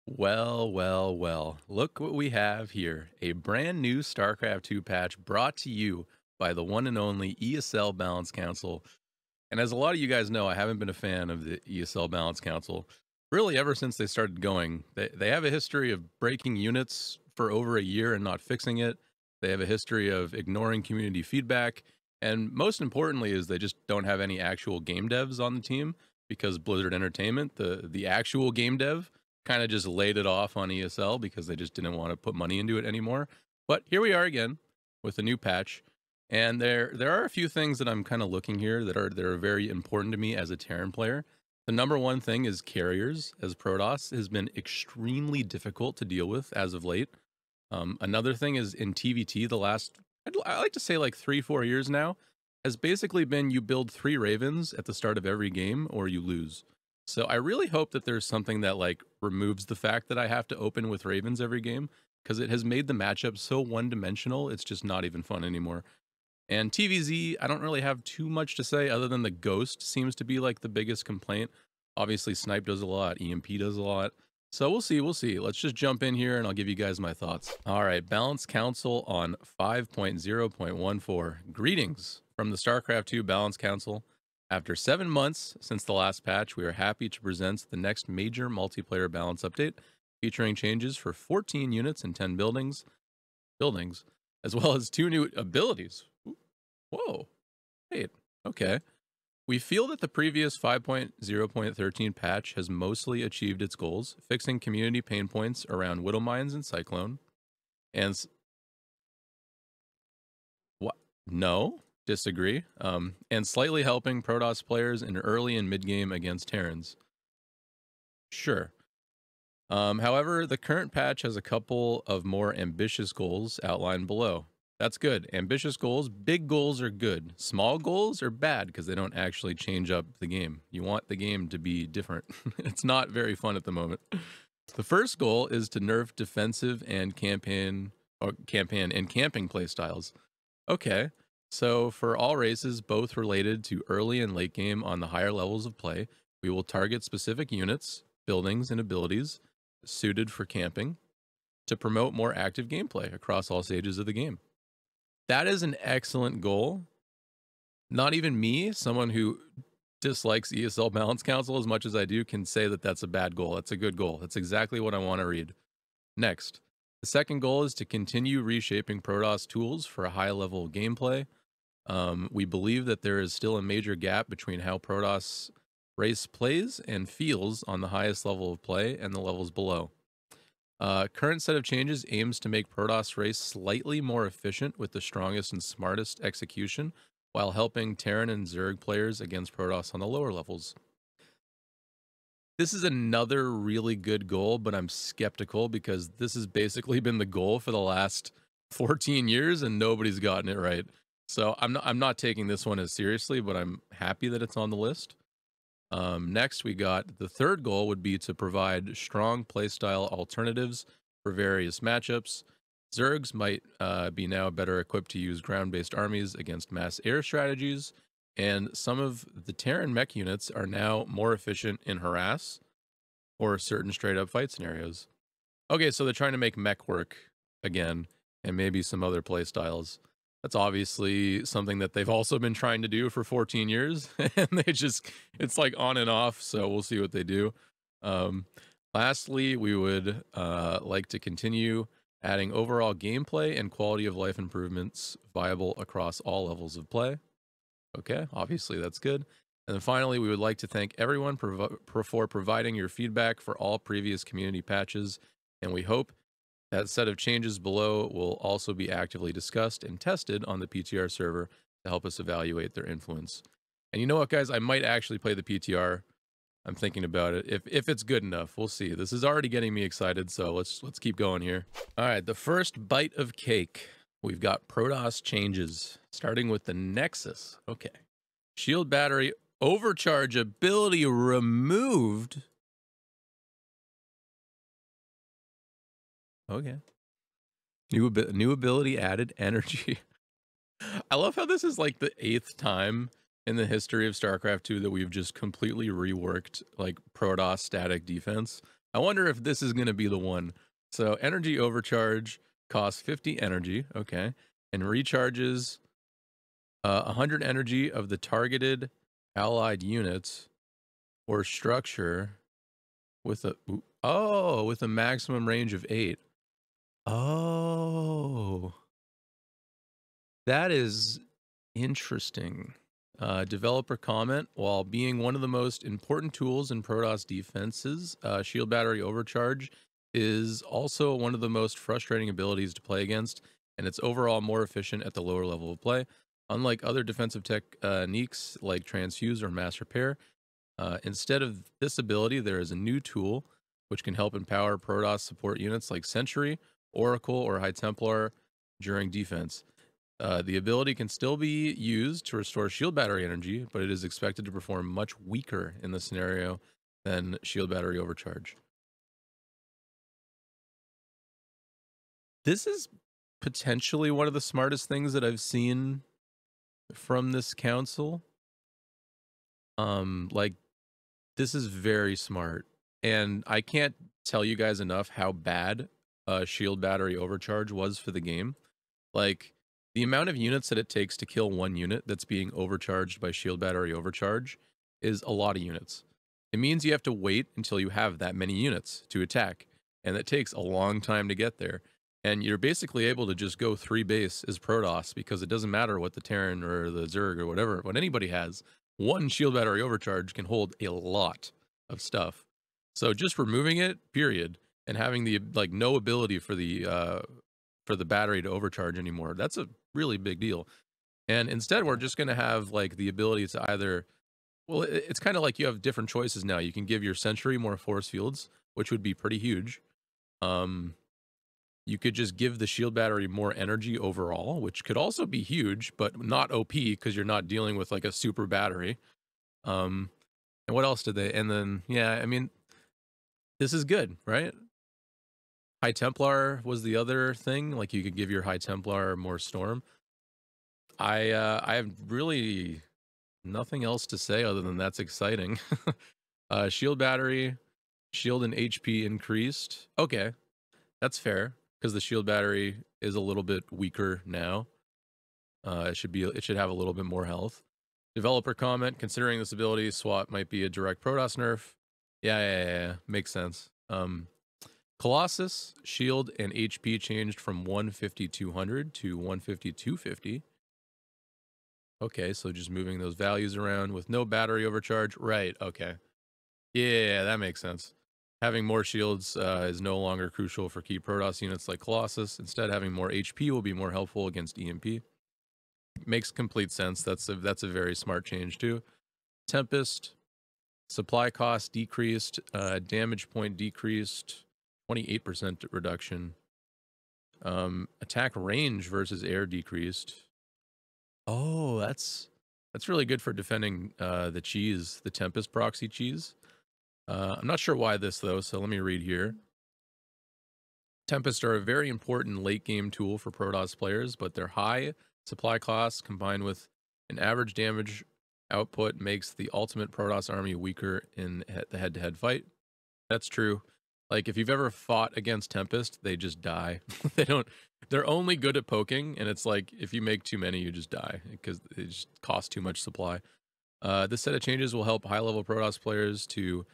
Well, well, well. Look what we have here. A brand new StarCraft 2 patch brought to you by the one and only ESL Balance Council. And as a lot of you guys know, I haven't been a fan of the ESL Balance Council really ever since they started going. They have a history of breaking units for over a year and not fixing it. They have a history of ignoring community feedback. And most importantly is they just don't have any actual game devs on the team because Blizzard Entertainment, the actual game dev, kind of just laid it off on ESL because they just didn't want to put money into it anymore. But here we are again with a new patch. And there are a few things that I'm kind of looking here that are very important to me as a Terran player. The number one thing is carriers, as Protoss has been extremely difficult to deal with as of late. Another thing is in TVT, the last, I like to say like 3-4 years now, has basically been you build 3 Ravens at the start of every game or you lose. So I really hope that there's something that like removes the fact that I have to open with Ravens every game because it has made the matchup so one-dimensional, it's just not even fun anymore. And TVZ, I don't really have too much to say other than the Ghost seems to be like the biggest complaint. Obviously, Snipe does a lot, EMP does a lot. So we'll see, we'll see. Let's just jump in here and I'll give you guys my thoughts. All right, Balance Council on 5.0.14. Greetings from the StarCraft 2 Balance Council. After 7 months since the last patch, we are happy to present the next major multiplayer balance update, featuring changes for 14 units and 10 buildings, as well as 2 new abilities. Whoa, wait, okay. We feel that the previous 5.0.13 patch has mostly achieved its goals, fixing community pain points around Widow Mines and Cyclone. And what? No, disagree. And slightly helping Protoss players in early and mid game against Terrans. Sure. However, the current patch has a couple of more ambitious goals outlined below. That's good. Ambitious goals, big goals are good. Small goals are bad because they don't actually change up the game. You want the game to be different. It's not very fun at the moment. The first goal is to nerf defensive and campaign and camping playstyles. Okay, so for all races, both related to early and late game on the higher levels of play, we will target specific units, buildings, and abilities suited for camping to promote more active gameplay across all stages of the game. That is an excellent goal. Not even me, someone who dislikes ESL Balance Council as much as I do, can say that that's a bad goal. That's a good goal. That's exactly what I want to read. Next, the second goal is to continue reshaping Protoss tools for a high level of gameplay. We believe that there is still a major gap between how Protoss race plays and feels on the highest level of play and the levels below. Current set of changes aims to make Protoss race slightly more efficient with the strongest and smartest execution, while helping Terran and Zerg players against Protoss on the lower levels. This is another really good goal, but I'm skeptical because this has basically been the goal for the last 14 years and nobody's gotten it right. So I'm not taking this one as seriously, but I'm happy that it's on the list. Next, we got the third goal would be to provide strong playstyle alternatives for various matchups. Zergs might be now better equipped to use ground-based armies against mass air strategies, and some of the Terran mech units are now more efficient in harass or certain straight-up fight scenarios. Okay, so they're trying to make mech work again, and maybe some other playstyles. That's obviously something that they've also been trying to do for 14 years, and it's like on and off, so we'll see what they do. Lastly, we would like to continue adding overall gameplay and quality of life improvements viable across all levels of play. Okay, obviously that's good. And then finally, we would like to thank everyone for providing your feedback for all previous community patches, and we hope that set of changes below will also be actively discussed and tested on the PTR server to help us evaluate their influence. And you know what, guys? I might actually play the PTR. I'm thinking about it. If it's good enough, we'll see. This is already getting me excited, so let's keep going here. All right, the first bite of cake. We've got Protoss changes, starting with the Nexus. Okay. Shield battery overcharge ability removed. Okay. New ability added, energy. I love how this is like the 8th time in the history of StarCraft 2 that we've just completely reworked like Protoss static defense. I wonder if this is going to be the one. So energy overcharge costs 50 energy, okay, and recharges 100 energy of the targeted allied units or structure with a maximum range of 8. Oh, that is interesting. Developer comment: while being one of the most important tools in Protoss defenses, shield battery overcharge is also one of the most frustrating abilities to play against, and it's overall more efficient at the lower level of play. Unlike other defensive techniques like transfuse or mass repair, instead of this ability, there is a new tool which can help empower Protoss support units like Sentry, Oracle, or High Templar during defense. The ability can still be used to restore shield battery energy, but it is expected to perform much weaker in this scenario than shield battery overcharge. This is potentially one of the smartest things that I've seen from this council. Like, this is very smart, and I can't tell you guys enough how bad shield battery overcharge was for the game. Like, the amount of units that it takes to kill one unit that's being overcharged by shield battery overcharge is a lot of units. It means you have to wait until you have that many units to attack, and it takes a long time to get there. And you're basically able to just go 3 base as Protoss, because it doesn't matter what the Terran or the Zerg or whatever, what anybody has. One shield battery overcharge can hold a lot of stuff. So just removing it, period, and having the no ability for the battery to overcharge anymore, that's a really big deal. And instead, we're just going to have like the ability to either, well, it's kind of like you have different choices now. You can give your Sentry more force fields, which would be pretty huge. You could just give the shield battery more energy overall, which could also be huge, but not OP because you're not dealing with like a super battery. And what else did they? And then, yeah, I mean, this is good, right? High Templar was the other thing. Like, you could give your High Templar more storm. I have really nothing else to say other than that's exciting. Shield battery, shield and HP increased. Okay, that's fair because the shield battery is a little bit weaker now. It should have a little bit more health. Developer comment: considering this ability, SWAT might be a direct Protoss nerf. Yeah, makes sense. Colossus shield and HP changed from 150-200 to 150-250. Okay, so just moving those values around with no battery overcharge. Right, okay. Yeah, that makes sense. Having more shields is no longer crucial for key Protoss units like Colossus. Instead, having more HP will be more helpful against EMP. Makes complete sense. That's a very smart change too. Tempest, supply cost decreased, damage point decreased, 28% reduction. Attack range versus air decreased. Oh, that's really good for defending the cheese, the Tempest proxy cheese. I'm not sure why this though, so let me read here. Tempest are a very important late game tool for Protoss players, but their high supply costs combined with an average damage output makes the ultimate Protoss army weaker in the head-to-head fight. That's true. Like, if you've ever fought against Tempest, they just die. They're only good at poking, and it's like, if you make too many, you just die, because it just costs too much supply. This set of changes will help high-level Protoss players to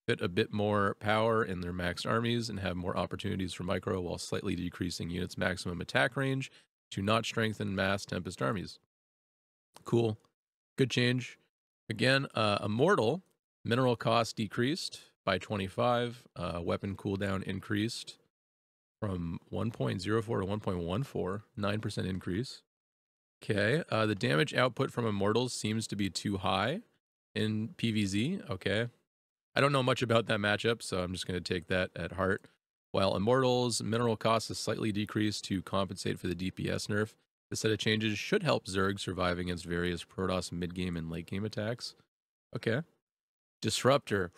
fit a bit more power in their maxed armies and have more opportunities for micro, while slightly decreasing units' maximum attack range to not strengthen mass Tempest armies. Cool. Good change. Again, Immortal, mineral cost decreased by 25. Weapon cooldown increased from 1.04 to 1.14, 9% increase. Okay, the damage output from Immortals seems to be too high in PvZ. Okay, I don't know much about that matchup, so I'm just going to take that at heart. While Immortals' mineral cost is slightly decreased to compensate for the DPS nerf, the set of changes should help Zerg survive against various Protoss mid-game and late-game attacks. Okay. Disruptor.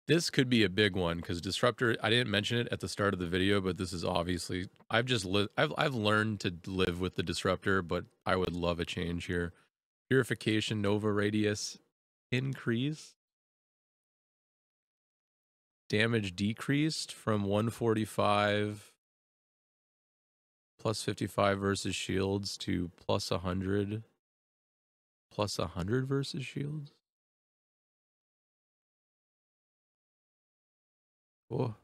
This could be a big one, because Disruptor, I didn't mention it at the start of the video, but this is obviously, I've learned to live with the Disruptor, but I would love a change here. Purification Nova Radius increase. damage decreased from 145 plus 55 versus shields to plus 100 versus shields. Oh.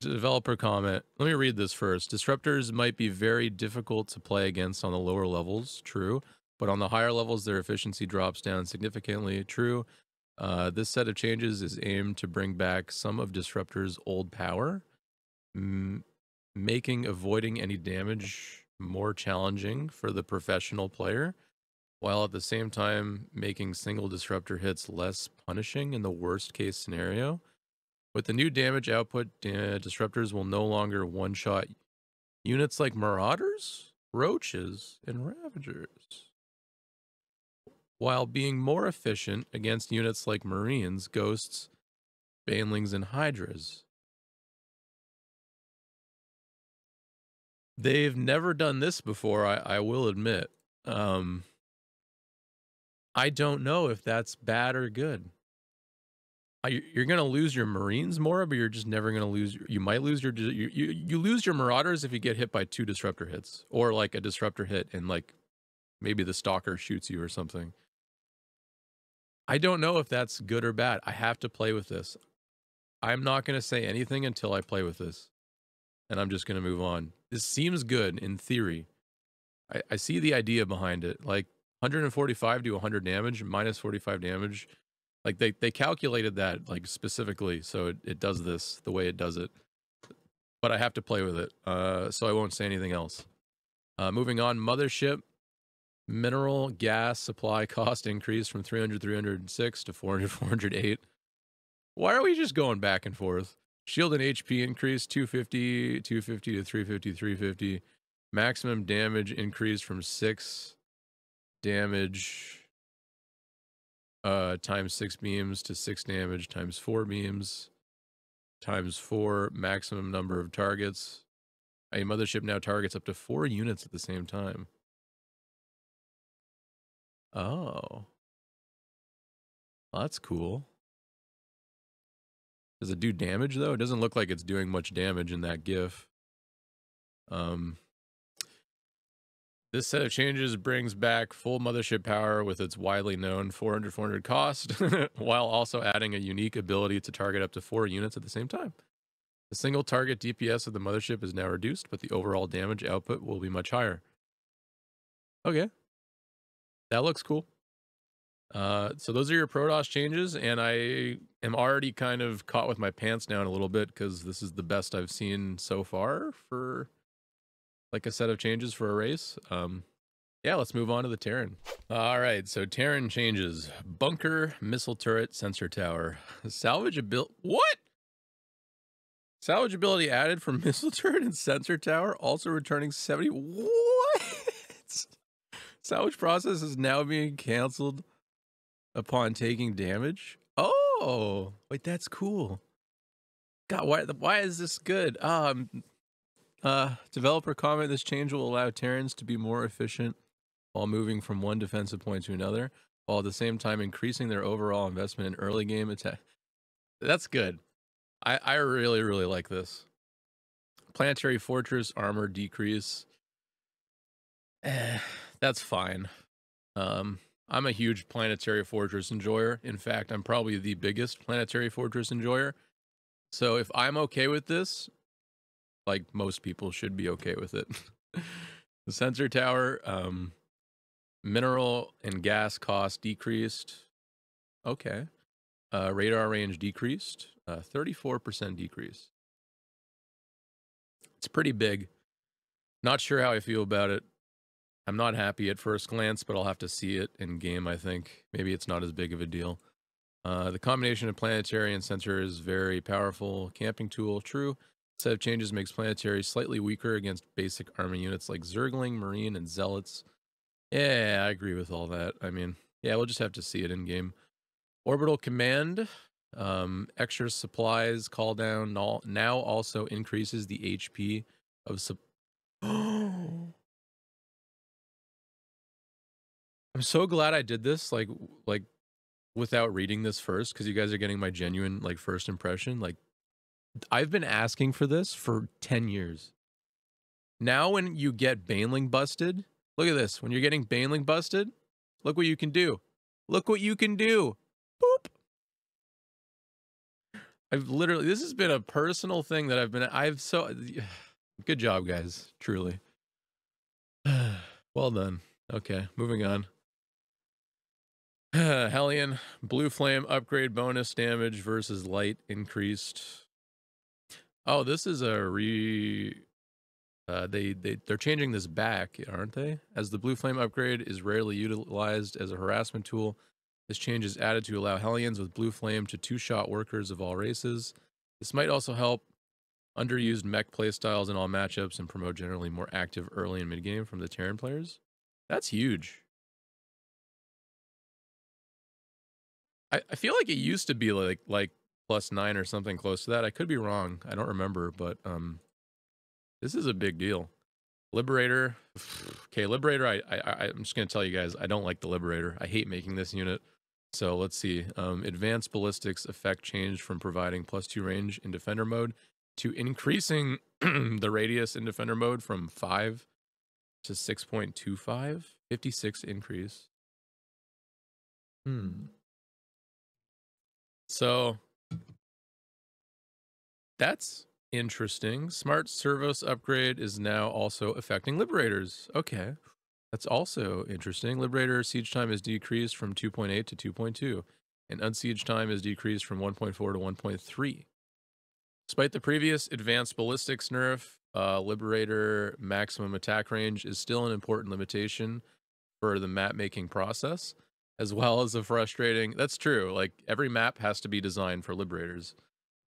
Developer comment. Let me read this first. Disruptors might be very difficult to play against on the lower levels. True. But on the higher levels, their efficiency drops down significantly. True. This set of changes is aimed to bring back some of Disruptor's old power, making avoiding any damage more challenging for the professional player, while at the same time making single Disruptor hits less punishing in the worst case scenario. With the new damage output, Disruptors will no longer one-shot units like Marauders, Roaches, and Ravagers, while being more efficient against units like Marines, Ghosts, Banelings, and Hydras. They've never done this before, I will admit. I don't know if that's bad or good. You're going to lose your Marines more, but you're just never going to lose. You might lose your you lose your Marauders if you get hit by 2 Disruptor hits, or like a Disruptor hit and like maybe the Stalker shoots you or something. I don't know if that's good or bad. I have to play with this. I'm not going to say anything until I play with this, and I'm just going to move on. This seems good in theory. I see the idea behind it, like 145 to 100 damage, minus 45 damage. Like they calculated that like specifically, so it does this the way it does it. But I have to play with it, so I won't say anything else. Moving on, Mothership. Mineral gas supply cost increase from 306 to 408. Why are we just going back and forth? Shield and HP increase 250 to 350. Maximum damage increase from 6 damage times 6 beams to 6 damage times 4 beams times 4 maximum number of targets. A Mothership now targets up to 4 units at the same time. Oh. Well, that's cool. Does it do damage though? It doesn't look like it's doing much damage in that GIF. This set of changes brings back full Mothership power with its widely known 400 cost, while also adding a unique ability to target up to 4 units at the same time. The single target DPS of the Mothership is now reduced, but the overall damage output will be much higher. Okay. That looks cool. So those are your Protoss changes, and I am already kind of caught with my pants down a little bit because this is the best I've seen so far for like a set of changes for a race. Yeah, let's move on to the Terran. All right, so Terran changes. Bunker, missile turret, sensor tower. Salvageability. What? Salvageability added from missile turret and sensor tower, also returning 70. What? Salvage process is now being canceled upon taking damage. Oh, wait, that's cool. God, why is this good? Developer comment, this change will allow Terrans to be more efficient while moving from one defensive point to another, while at the same time increasing their overall investment in early game attack. That's good. I really, really like this. Planetary Fortress armor decrease. That's fine. I'm a huge Planetary Fortress enjoyer. In fact, I'm probably the biggest Planetary Fortress enjoyer. So if I'm okay with this, like most people should be okay with it. The sensor tower, mineral and gas cost decreased. Okay. Radar range decreased. 34% decrease. It's pretty big. Not sure how I feel about it. I'm not happy at first glance, but I'll have to see it in game, I think. Maybe it's not as big of a deal. The combination of planetary and sensor is very powerful. Camping tool, true. Set of changes makes planetary slightly weaker against basic army units like Zergling, Marine, and Zealots. Yeah, I agree with all that. I mean, yeah, we'll just have to see it in game. Orbital command, extra supplies call down now also increases the HP of I'm so glad I did this. Like without reading this first, because you guys are getting my genuine like first impression. Like, I've been asking for this for 10 years. Now when you get Baneling busted, look at this. When you're getting Baneling busted, look what you can do. Look what you can do. Boop. I've literally, this has been a personal thing that I've so, good job, guys. Truly. Well done. Okay, moving on. Hellion, Blue Flame upgrade bonus damage versus light increased. Oh, this is a they're changing this back, aren't they? As the Blue Flame upgrade is rarely utilized as a harassment tool, this change is added to allow Hellions with Blue Flame to two-shot workers of all races. This might also help underused mech playstyles in all matchups and promote generally more active early and mid-game from the Terran players. That's huge. I feel like it used to be like +9 or something close to that. I could be wrong. I don't remember, but this is a big deal. Liberator. Okay, Liberator, I'm just going to tell you guys, I don't like the Liberator. I hate making this unit. So let's see. Advanced Ballistics effect changed from providing +2 range in Defender mode to increasing the radius in Defender mode from 5 to 6.25. 56 increase. So that's interesting. Smart Servos upgrade is now also affecting Liberators. Okay. That's also interesting. Liberator siege time is decreased from 2.8 to 2.2, and unsiege time is decreased from 1.4 to 1.3. Despite the previous advanced ballistics nerf, Liberator maximum attack range is still an important limitation for the map making process, as well as a frustrating. That's true. Like, every map has to be designed for Liberators,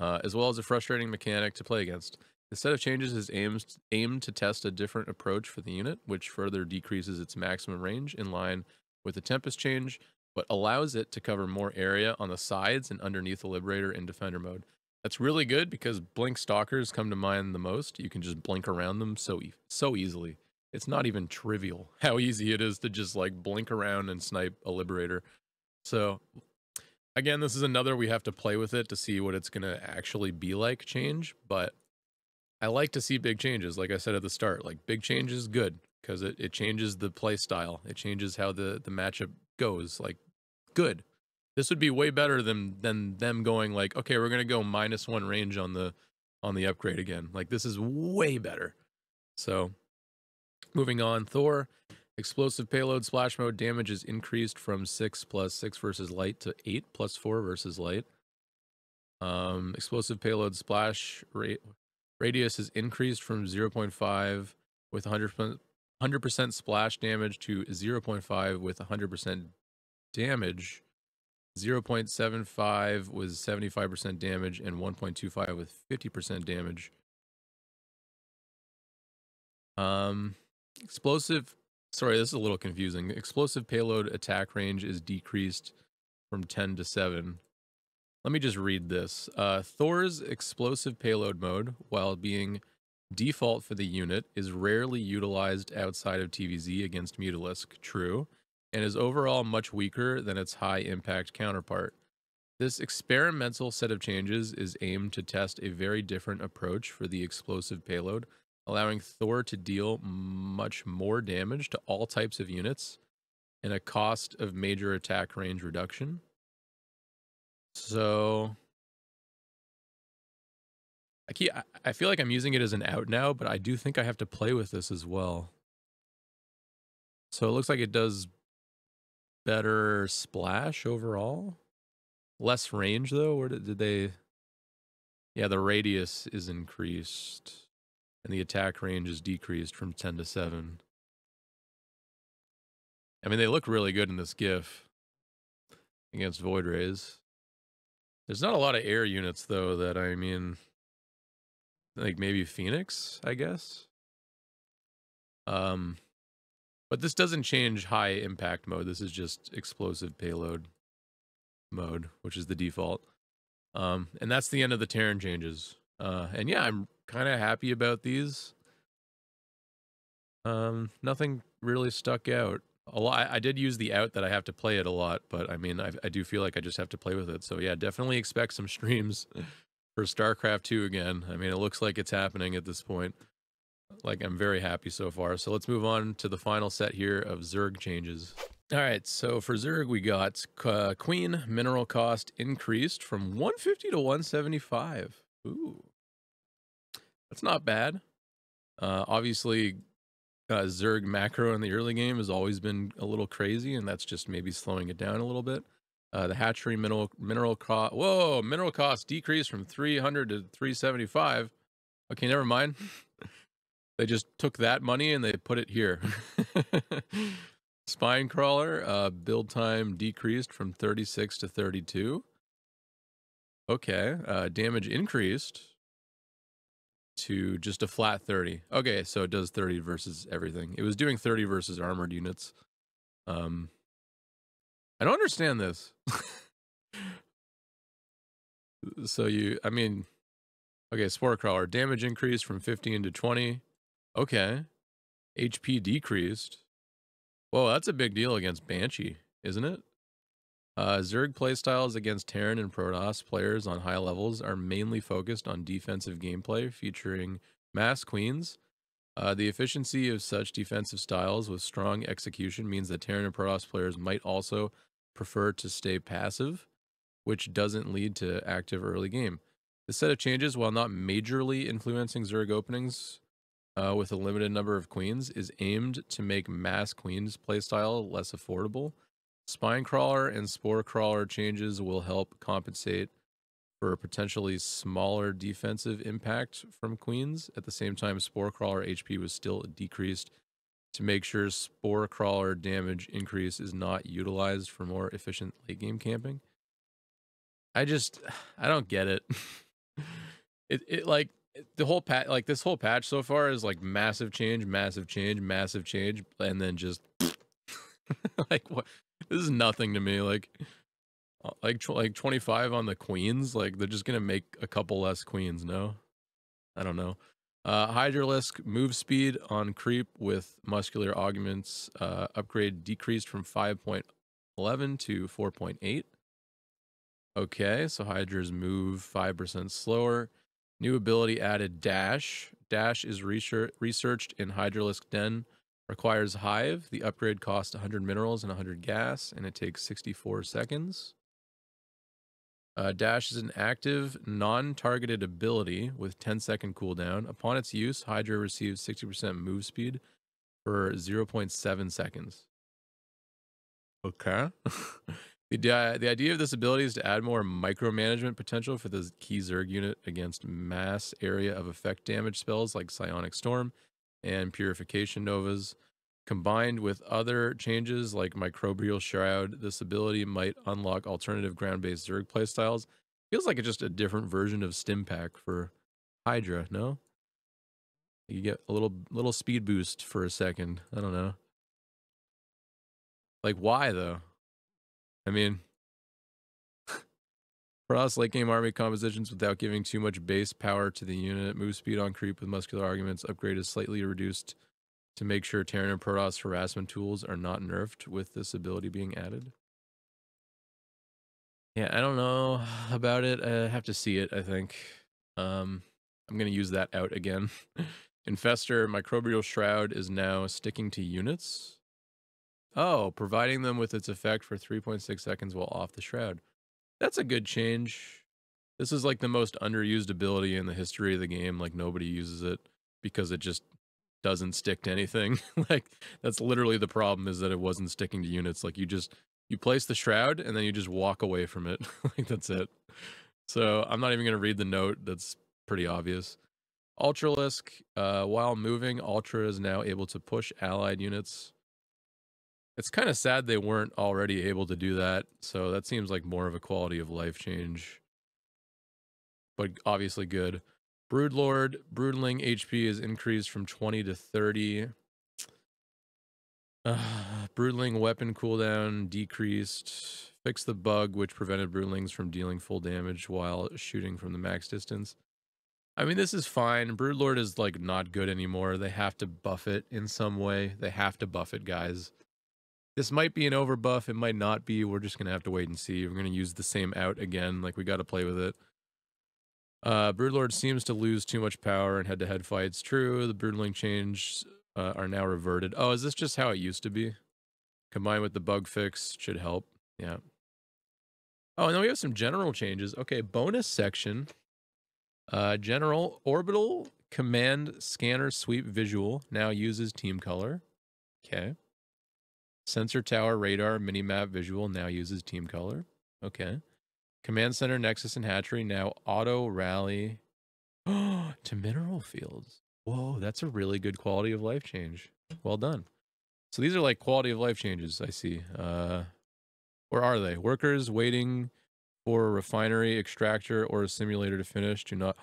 as well as a frustrating mechanic to play against. The set of changes is aimed to test a different approach for the unit, which further decreases its maximum range in line with the Tempest change, but allows it to cover more area on the sides and underneath the Liberator in Defender mode. That's really good because Blink Stalkers come to mind the most. You can just blink around them so easily. It's not even trivial how easy it is to just like blink around and snipe a Liberator. So again, this is another we have to play with it to see what it's going to actually be like change, but I like to see big changes. Like I said at the start, like big change is good because it changes the play style. It changes how the matchup goes. Like, good. This would be way better than them going like, okay, we're gonna go -1 range on the upgrade again. Like, this is way better. So moving on, Thor, explosive payload splash mode damage is increased from 6+6 versus light to 8+4 versus light. Explosive payload splash rate radius is increased from 0.5 with 100% splash damage to 0.5 with 100% damage. 0.75 was 75% damage and 1.25 with 50% damage. Explosive, sorry, this is a little confusing. Explosive payload attack range is decreased from 10 to 7. Let me just read this. Thor's explosive payload mode, while being default for the unit, is rarely utilized outside of TVZ against Mutalisk, true, and is overall much weaker than its high-impact counterpart. This experimental set of changes is aimed to test a very different approach for the explosive payload, allowing Thor to deal much more damage to all types of units and a cost of major attack range reduction. So I feel like I'm using it as an out now, but I do think I have to play with this as well. So it looks like it does better splash overall. Less range though, or did they? Yeah, the radius is increased and the attack range is decreased from 10 to 7. I mean, they look really good in this GIF against Void Rays. There's not a lot of air units though that, I mean, like maybe Phoenix, I guess. But this doesn't change high impact mode. This is just explosive payload mode, which is the default. And that's the end of the Terran changes. And yeah, I'm kind of happy about these. Nothing really stuck out. a lot. I did use the out that I have to play it a lot, but I mean, I do feel like I just have to play with it. So yeah, definitely expect some streams for StarCraft 2 again. I mean, it looks like it's happening at this point. Like, I'm very happy so far. So let's move on to the final set here of Zerg changes. All right, so for Zerg, we got Queen mineral cost increased from 150 to 175. Ooh, that's not bad. Obviously, Zerg macro in the early game has always been a little crazy, and that's just maybe slowing it down a little bit. The hatchery mineral cost. Whoa, mineral cost decreased from 300 to 375. Okay, never mind. They just took that money and they put it here. Spine crawler build time decreased from 36 to 32. Okay, damage increased to just a flat 30. Okay, so it does 30 versus everything. It was doing 30 versus armored units. I don't understand this. So I mean, okay, spore crawler damage increased from 15 to 20. Okay, HP decreased. Whoa, that's a big deal against Banshee, isn't it? Zerg playstyles against Terran and Protoss players on high levels are mainly focused on defensive gameplay featuring mass queens. The efficiency of such defensive styles with strong execution means that Terran and Protoss players might also prefer to stay passive, which doesn't lead to active early game. This set of changes, while not majorly influencing Zerg openings with a limited number of queens, is aimed to make mass queens playstyle less affordable. Spine crawler and spore crawler changes will help compensate for a potentially smaller defensive impact from queens. At the same time, spore crawler HP was still decreased to make sure spore crawler damage increase is not utilized for more efficient late game camping. I don't get it. It like the whole patch, like this whole patch so far is like massive change, massive change, massive change, and then just like what? This is nothing to me. Like 25 on the queens. Like they're just gonna make a couple less queens. No, I don't know. Hydralisk move speed on creep with muscular augments upgrade decreased from 5.11 to 4.8. Okay, so Hydra's move 5% slower. New ability added dash. Dash is researched in Hydralisk Den. Requires Hive. The upgrade costs 100 minerals and 100 gas, and it takes 64 seconds. Dash is an active, non-targeted ability with 10-second cooldown. Upon its use, Hydra receives 60% move speed for 0.7 seconds. Okay. The idea of this ability is to add more micromanagement potential for the key Zerg unit against mass area of effect damage spells like Psionic Storm and Purification Novas. Combined with other changes like Microbial Shroud, this ability might unlock alternative ground-based Zerg playstyles. Feels like it's just a different version of Stim Pack for Hydra, no? You get a little speed boost for a second. I don't know. Like, why, though? I mean, for us, late game army compositions without giving too much base power to the unit. Move speed on creep with muscular arguments. Upgrade is slightly reduced to make sure Terran and Protoss harassment tools are not nerfed with this ability being added. Yeah, I don't know about it. I have to see it, I think. I'm going to use that out again. Infestor Microbial Shroud is now sticking to units. Oh, providing them with its effect for 3.6 seconds while off the shroud. That's a good change. This is like the most underused ability in the history of the game. Like nobody uses it because it just doesn't stick to anything. Like that's literally the problem, is that it wasn't sticking to units. Like you place the shroud and then you just walk away from it. Like that's it. So I'm not even going to read the note. That's pretty obvious. Ultralisk, while moving, Ultra is now able to push allied units. It's kind of sad they weren't already able to do that. So that seems like more of a quality of life change, but obviously good. Broodlord, Broodling HP is increased from 20 to 30. Broodling weapon cooldown decreased. Fix the bug which prevented Broodlings from dealing full damage while shooting from the max distance. I mean, this is fine. Broodlord is like not good anymore. They have to buff it in some way. They have to buff it, guys. This might be an overbuff. It might not be. We're just going to have to wait and see. We're going to use the same out again. Like, we got to play with it. Broodlord seems to lose too much power in head-to-head fights. True, the Broodling changes are now reverted. Oh, is this just how it used to be? Combined with the bug fix should help. Yeah. Oh, and then we have some general changes. Okay, bonus section. General orbital command scanner sweep visual now uses team color. Okay. Sensor tower radar minimap visual now uses team color. Okay. Command center nexus and hatchery now auto rally to mineral fields. Whoa, that's a really good quality of life change. Well done. So these are like quality of life changes, I see. Where are they? Workers waiting for a refinery, extractor, or a simulator to finish. Do not...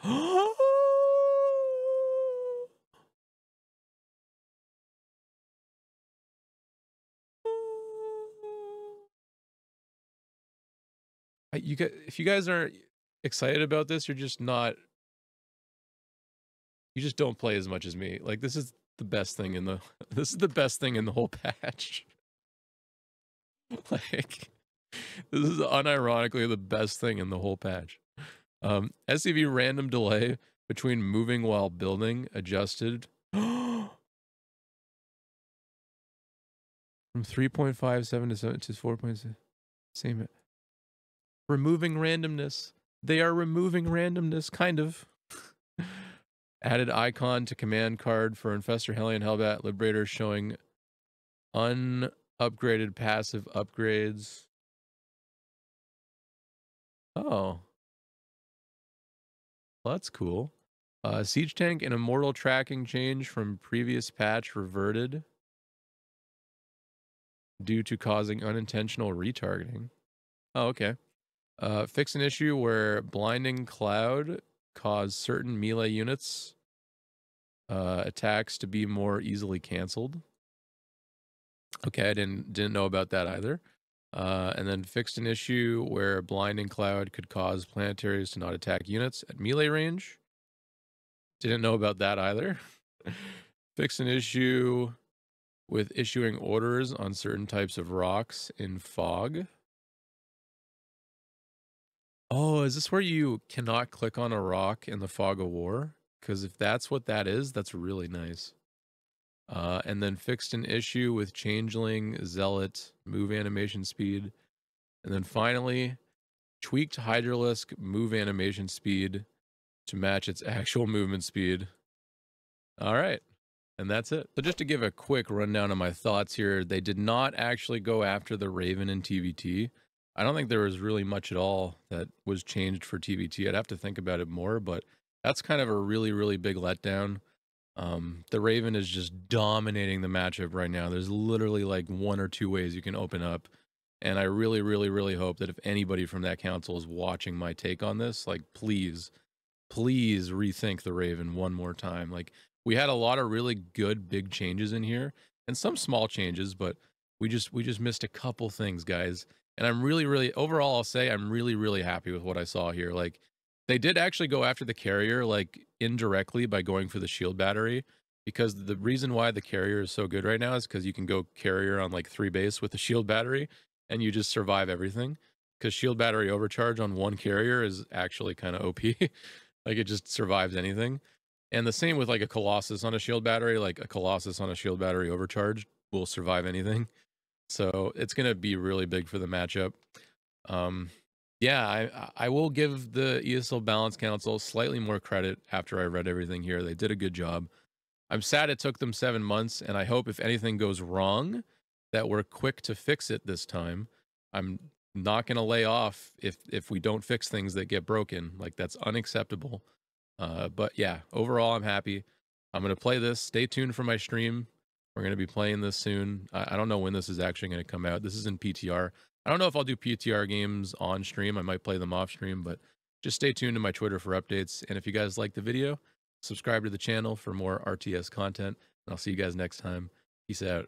if you guys aren't excited about this, you're just not... You just don't play as much as me. Like, this is the best thing in the... This is the best thing in the whole patch. Like, this is unironically the best thing in the whole patch. SCV random delay between moving while building adjusted from 3.57 to 7 to 4.6. Same. Removing randomness. They are removing randomness, kind of. Added icon to command card for Infestor, Hellion, Hellbat, Liberator showing unupgraded passive upgrades. Oh. Well, that's cool. Siege Tank and Immortal tracking change from previous patch reverted due to causing unintentional retargeting. Oh, okay. Fix an issue where Blinding Cloud caused certain melee units attacks to be more easily canceled. Okay, I didn't know about that either. And then fixed an issue where Blinding Cloud could cause planetaries to not attack units at melee range. Didn't know about that either. Fixed an issue with issuing orders on certain types of rocks in fog. Oh, is this where you cannot click on a rock in the fog of war? Because if that's what that is, that's really nice. And then fixed an issue with Changeling, Zealot, move animation speed. And then finally, tweaked Hydralisk move animation speed to match its actual movement speed. All right. And that's it. So just to give a quick rundown of my thoughts here, they did not actually go after the Raven in TVT. I don't think there was really much at all that was changed for TVT. I'd have to think about it more, but that's kind of a really, really big letdown. The Raven is just dominating the matchup right now. There's literally like 1 or 2 ways you can open up. And I really, really, really hope that if anybody from that council is watching my take on this, like, please rethink the Raven one more time. Like, we had a lot of really good big changes in here and some small changes, but we just missed a couple things, guys. And I'm really, overall, I'll say I'm really, really happy with what I saw here. Like, they did actually go after the carrier, like, indirectly by going for the shield battery, because the reason why the carrier is so good right now is because you can go carrier on like 3 base with the shield battery and you just survive everything. Because shield battery overcharge on 1 carrier is actually kind of OP. Like, it just survives anything. And the same with like a Colossus on a shield battery. Like, a Colossus on a shield battery overcharge will survive anything. So it's going to be really big for the matchup. Yeah, I will give the ESL Balance Council slightly more credit after I read everything here. They did a good job. I'm sad it took them 7 months, and I hope if anything goes wrong that we're quick to fix it this time. I'm not going to lay off if we don't fix things that get broken. Like, that's unacceptable. But yeah, overall, I'm happy. I'm going to play this. Stay tuned for my stream. We're going to be playing this soon. I don't know when this is actually going to come out. This is in PTR. I don't know if I'll do PTR games on stream. I might play them off stream, but just stay tuned to my Twitter for updates. And if you guys like the video, subscribe to the channel for more RTS content. And I'll see you guys next time. Peace out.